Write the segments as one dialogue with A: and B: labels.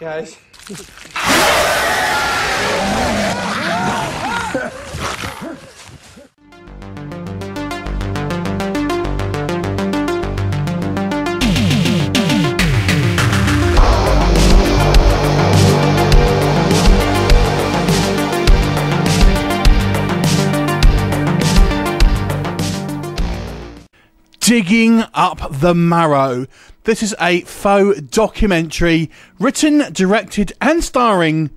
A: guys.
B: Digging Up the Marrow. This is a faux documentary written, directed and starring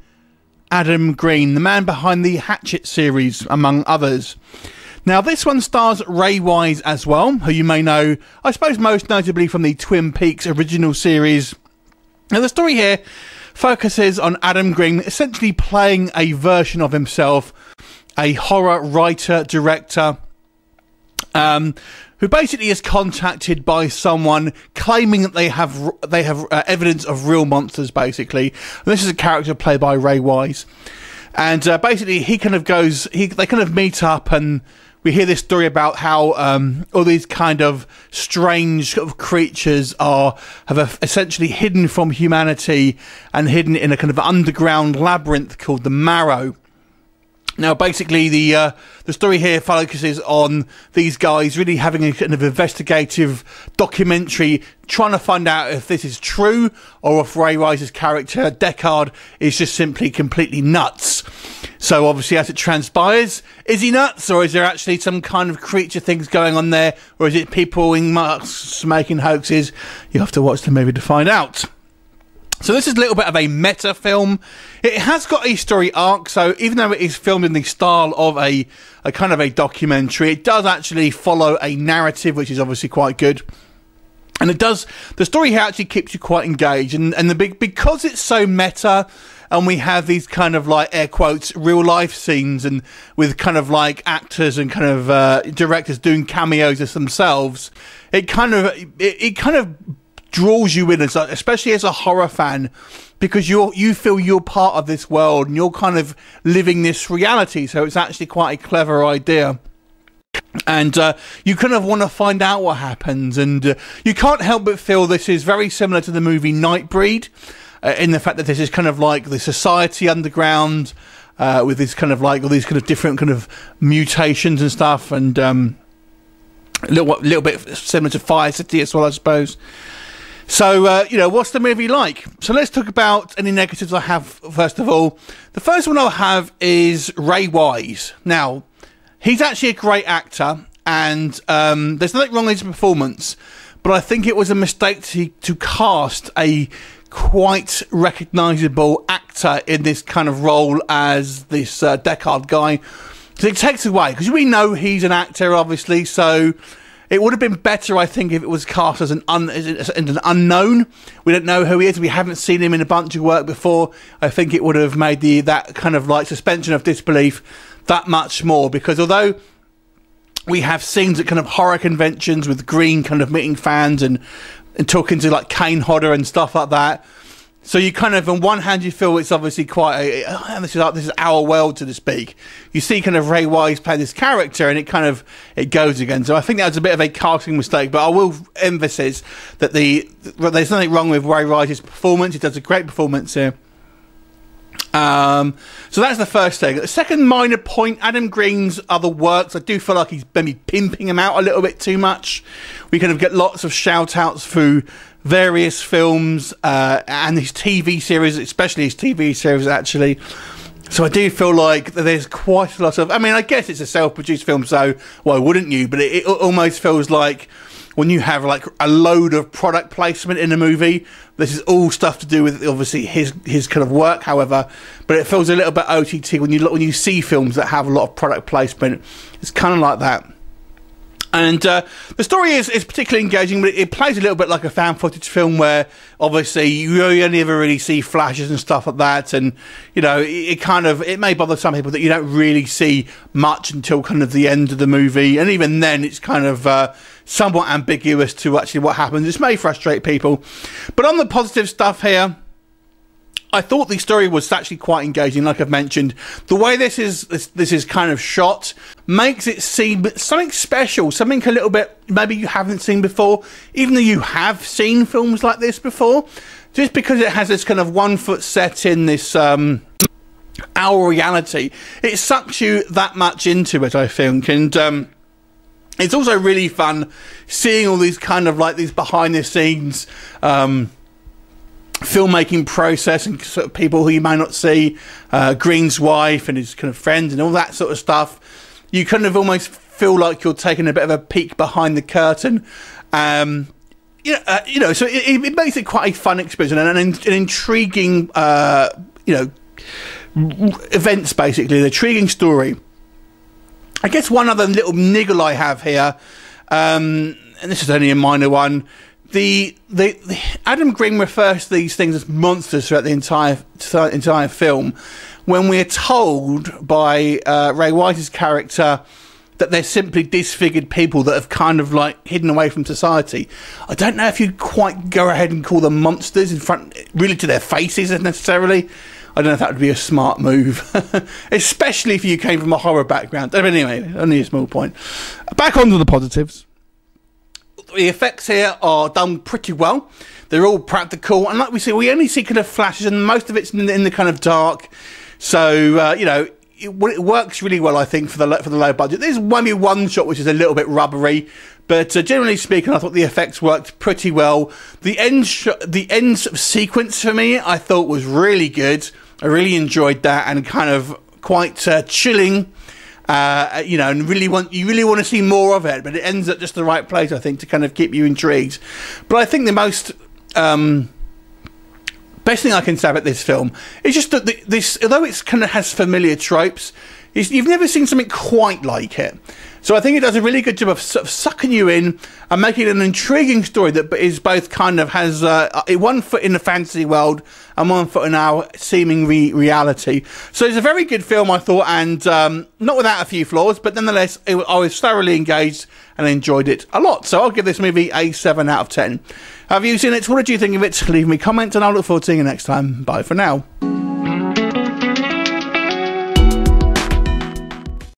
B: Adam Green, the man behind the Hatchet series, among others. Now, this one stars Ray Wise as well, who you may know, I suppose, most notably from the Twin Peaks original series. Now, the story here focuses on Adam Green essentially playing a version of himself, a horror writer, director, who basically is contacted by someone claiming that they have evidence of real monsters, basically. And this is a character played by Ray Wise. And basically he kind of goes, they kind of meet up, and we hear this story about how all these kind of strange sort of creatures have essentially hidden from humanity and hidden in a kind of underground labyrinth called the Marrow. Now, basically, the story here focuses on these guys really having a kind of investigative documentary, trying to find out if this is true or if Ray Wise's character, Deckard, is just simply completely nuts. So, obviously, as it transpires, is he nuts, or is there actually some kind of creature things going on there, or is it people in masks making hoaxes? You have to watch the movie to find out. So this is a little bit of a meta film. It has got a story arc, so even though it is filmed in the style of a kind of a documentary, it does actually follow a narrative, which is obviously quite good. And the story here actually keeps you quite engaged, and because it's so meta, and we have these kind of like air quotes real life scenes, and with kind of like actors and kind of directors doing cameos as themselves, it kind of draws you in, especially as a horror fan, because you feel you're part of this world and you're kind of living this reality. So it's actually quite a clever idea, and you kind of want to find out what happens, and you can't help but feel this is very similar to the movie Nightbreed, in the fact that this is kind of like the society underground, with this kind of like all these kind of different kind of mutations and stuff, and a little bit similar to Fire City as well, I suppose. So, you know, what's the movie like? So let's talk about any negatives I have, first of all. The first one I'll have is Ray Wise. Now, he's actually a great actor, and there's nothing wrong with his performance, but I think it was a mistake to cast a quite recognisable actor in this kind of role as this Deckard guy. So it takes away, because we know he's an actor, obviously, so it would have been better, I think, if it was cast as an unknown. We don't know who he is. We haven't seen him in a bunch of work before. I think it would have made that kind of like suspension of disbelief that much more, because although we have scenes at kind of horror conventions with Green kind of meeting fans and talking to like Kane Hodder and stuff like that, so you kind of, on one hand, you feel it's obviously quite this is our world, so to speak. You see kind of Ray Wise play this character, and it goes again. So I think that was a bit of a casting mistake, but I will emphasise that there's nothing wrong with Ray Wise's performance. He does a great performance here. So that's the first thing. The second minor point, Adam Green's other works, I do feel like he's maybe pimping him out a little bit too much. We kind of get lots of shout outs through various films and his TV series, especially his TV series actually. So I do feel like there's quite a lot of, I mean, I guess it's a self-produced film, so why wouldn't you? But it almost feels like when you have like a load of product placement in a movie, this is all stuff to do with obviously his kind of work, however, but it feels a little bit OTT when you see films that have a lot of product placement. It's kind of like that. And the story is particularly engaging, but it plays a little bit like a fan footage film where obviously you only ever really see flashes and stuff like that, and you know it may bother some people that you don't really see much until kind of the end of the movie, and even then it's kind of somewhat ambiguous to actually what happens. This may frustrate people, but on the positive stuff here, I thought the story was actually quite engaging. Like I've mentioned, the way this is kind of shot makes it seem something special, something a little bit maybe you haven't seen before, even though you have seen films like this before. just because it has this kind of 1 foot set in this our reality, it sucks you that much into it, I think. And it's also really fun seeing all these kind of like these behind the scenes filmmaking process and sort of people who you may not see, Green's wife and his kind of friends and all that sort of stuff. You kind of almost feel like you're taking a bit of a peek behind the curtain. So it makes it quite a fun experience and an intriguing, events, basically, an intriguing story. I guess one other little niggle I have here, and this is only a minor one, the Adam Green refers to these things as monsters throughout the entire film, when we're told by Ray Wise's character that they're simply disfigured people that have kind of like hidden away from society. I don't know if you'd quite go ahead and call them monsters in front, really, to their faces necessarily. I don't know if that would be a smart move, especially if you came from a horror background. But anyway, only a small point. Back onto the positives. The effects here are done pretty well. They're all practical, and like we see, we only see kind of flashes, and most of it's in the kind of dark. So it works really well, I think, for the low budget. There's maybe one shot which is a little bit rubbery, but generally speaking, I thought the effects worked pretty well. The end sort of sequence for me, I thought was really good. I really enjoyed that, and kind of quite chilling. And you really want to see more of it, but it ends at just the right place, I think, to kind of keep you intrigued. But I think the most best thing I can say about this film is just that this, although it's kind of has familiar tropes, you've never seen something quite like it. So I think it does a really good job of sort of sucking you in and making it an intriguing story that is both kind of has 1 foot in the fantasy world and 1 foot in our seeming reality. So it's a very good film, I thought, and not without a few flaws, but nonetheless, I was thoroughly engaged and enjoyed it a lot. So I'll give this movie a 7 out of 10. Have you seen it? What did you think of it? Leave me comments, and I'll look forward to seeing you next time. Bye for now.